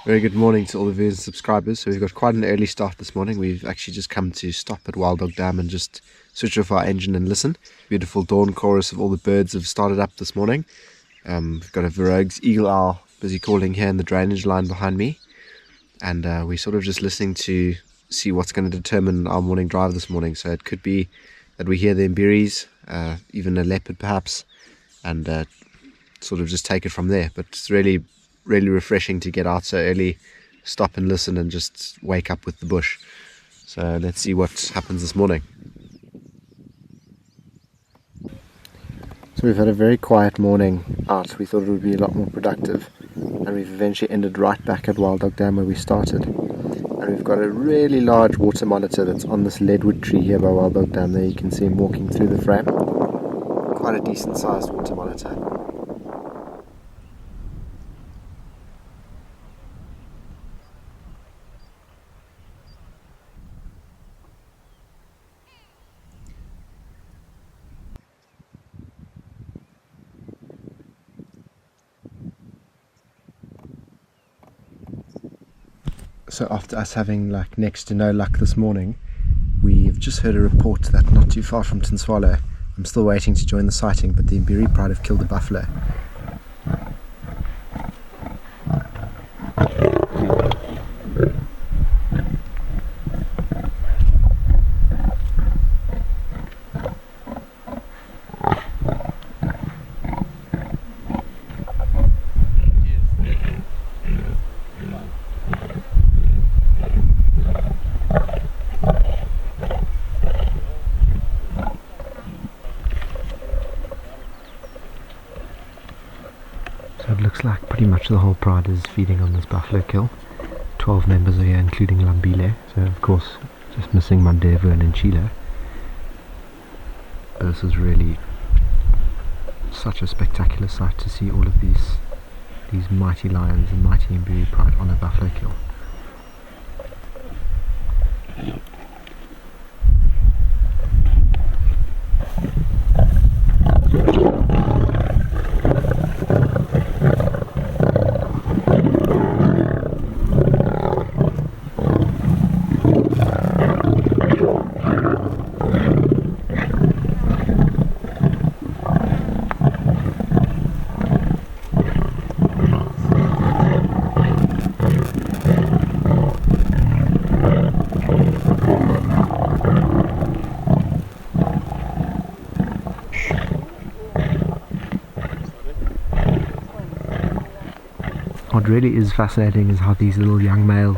Very good morning to all the viewers and subscribers. So we've got quite an early start this morning. We've actually just come to stop at Wild Dog Dam and just switch off our engine and listen. Beautiful dawn chorus of all the birds have started up this morning. We've got a Verreaux's eagle owl busy calling here in the drainage line behind me. And we're sort of just listening to see what's going to determine our morning drive this morning. So it could be that we hear the Mbiris, even a leopard perhaps, and sort of just take it from there. But it's really refreshing to get out so early, stop and listen and just wake up with the bush. So let's see what happens this morning. So we've had a very quiet morning out. We thought it would be a lot more productive, and we've eventually ended right back at Wild Dog Dam where we started. And we've got a really large water monitor that's on this leadwood tree here by Wild Dog Dam. There you can see him walking through the frame. Quite a decent sized water monitor. So after us having next to no luck this morning, we've just heard a report that not too far from Tinswalo, I'm still waiting to join the sighting, but the Mbiri Pride have killed a buffalo. So it looks like pretty much the whole pride is feeding on this buffalo kill. 12 members are here, including Lambile, so of course just missing Mandevu and Nchilo. But this is really such a spectacular sight to see all of these mighty lions and mighty Mbiri pride on a buffalo kill. What really is fascinating is how these little young male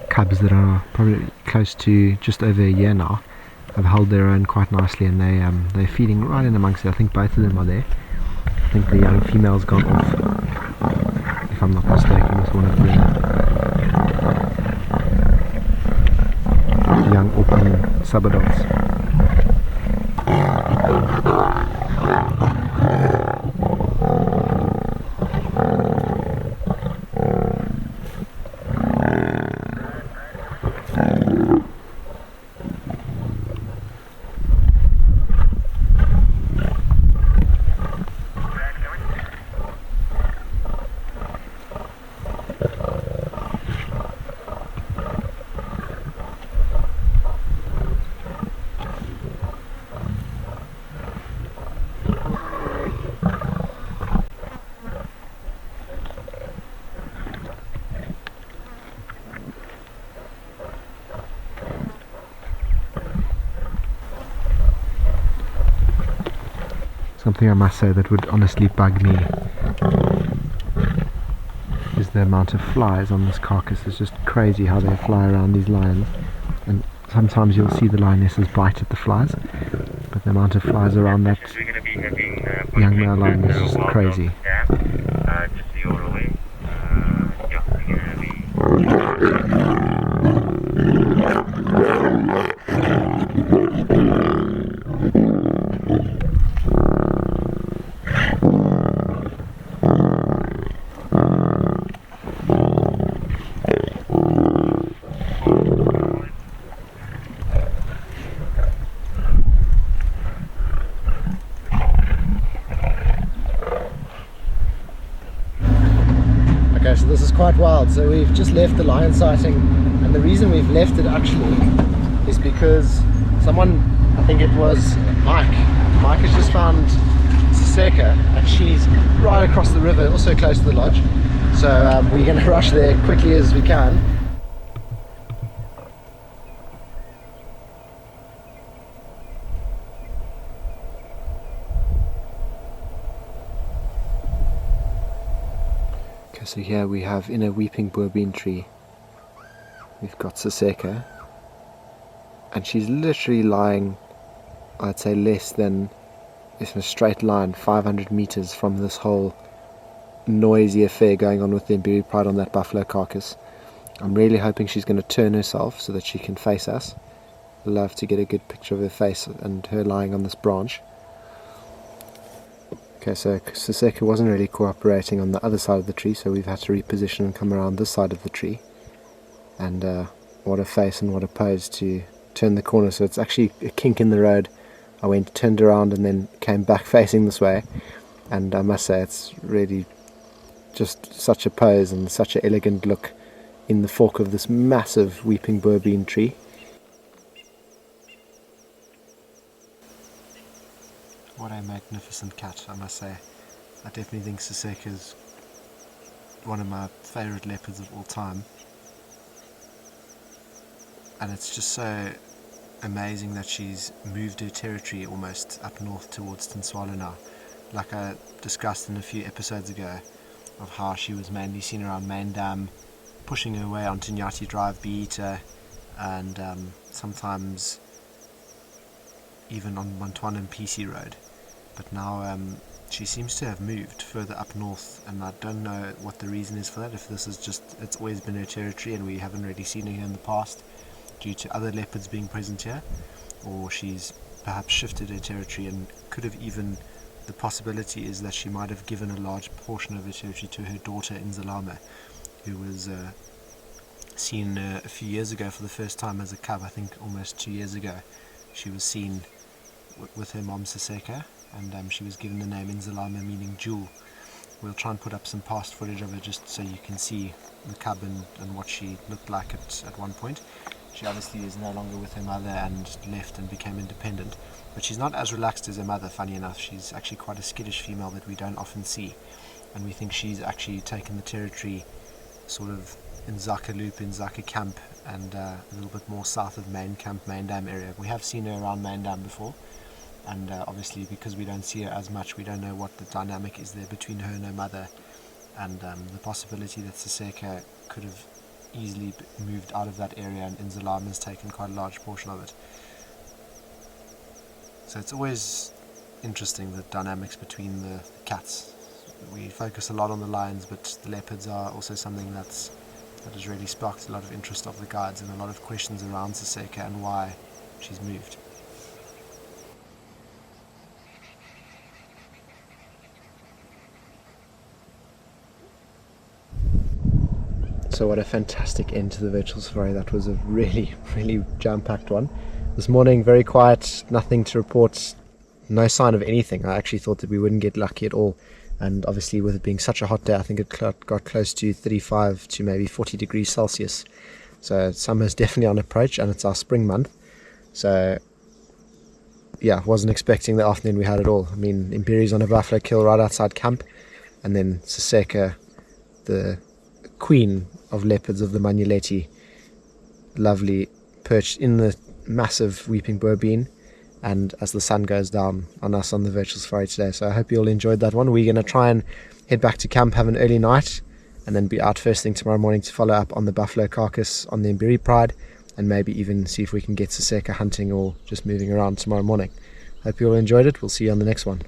cubs that are probably close to just over a year now have held their own quite nicely, and they're feeding right in amongst it. I think both of them are there. I think the young female's gone off, if I'm not mistaken, with one of the young open subadults. Something I must say that would honestly bug me is the amount of flies on this carcass. It's just crazy how they fly around these lions, and sometimes you'll see the lionesses bite at the flies, but the amount of flies around that young male lion is just crazy. quite wild. So we've just left the lion sighting, and the reason we've left it actually is because someone, I think it was Mike has just found Seseka, and she's right across the river, also close to the lodge. So we're going to rush there quickly as we can. Okay, so here we have in a weeping bourbean tree, we've got Seseka, and she's literally lying, I'd say less than, in a straight line, 500 meters from this whole noisy affair going on with the Lambile pride on that buffalo carcass. I'm really hoping she's going to turn herself so that she can face us. Love to get a good picture of her face and her lying on this branch. Okay, so Seseka wasn't really cooperating on the other side of the tree, so we've had to reposition and come around this side of the tree. And what a face and what a pose to turn the corner. So it's actually a kink in the road. I went, turned around, and then came back facing this way, and I must say it's really just such a pose and such an elegant look in the fork of this massive weeping bourbean tree. What a magnificent cat, I must say. I definitely think Seseka is one of my favourite leopards of all time, and it's just so amazing that she's moved her territory almost up north towards Tinswalo now. Like I discussed in a few episodes ago of how she was mainly seen around Main Dam, pushing her way onto Nyati Drive, Beata, and sometimes even on Montwana and PC Road. But now she seems to have moved further up north, and I don't know what the reason is for that, if this is just, it's always been her territory and we haven't really seen her here in the past due to other leopards being present here, or she's perhaps shifted her territory, and could have even, the possibility is that she might have given a large portion of her territory to her daughter Inzalama, who was seen a few years ago for the first time as a cub. I think almost 2 years ago she was seen with her mom Seseka, and she was given the name Inzalama, meaning jewel. We'll try and put up some past footage of her just so you can see the cub and what she looked like at one point. She obviously is no longer with her mother and left and became independent, but she's not as relaxed as her mother, funny enough. She's actually quite a skittish female that we don't often see, and we think she's actually taken the territory sort of in Zaka Loop, in Zaka Camp, and a little bit more south of Main Camp, Main Dam area. We have seen her around Main Dam before, and obviously because we don't see her as much, we don't know what the dynamic is there between her and her mother, and the possibility that Seseka could have easily moved out of that area, and Inzalama has taken quite a large portion of it. So it's always interesting, the dynamics between the cats. We focus a lot on the lions, but the leopards are also something that has really sparked a lot of interest of the guides and a lot of questions around Seseka and why she's moved. So what a fantastic end to the virtual safari. That was a really, really jam-packed one. This morning, very quiet, nothing to report, no sign of anything. I actually thought that we wouldn't get lucky at all. And obviously with it being such a hot day, I think it got close to 35 to maybe 40 degrees Celsius. So summer's definitely on approach, and it's our spring month. So yeah, wasn't expecting the afternoon we had at all. I mean, Mbiri's on a buffalo kill right outside camp, and then Seseka, the queen of leopards of the Manyeleti, lovely, perched in the massive weeping bourbean, and as the sun goes down on us on the virtual safari today. So I hope you all enjoyed that one. We're going to try and head back to camp, have an early night, and then be out first thing tomorrow morning to follow up on the buffalo carcass on the Lambile pride, and maybe even see if we can get Seseka hunting or just moving around tomorrow morning. Hope you all enjoyed it. We'll see you on the next one.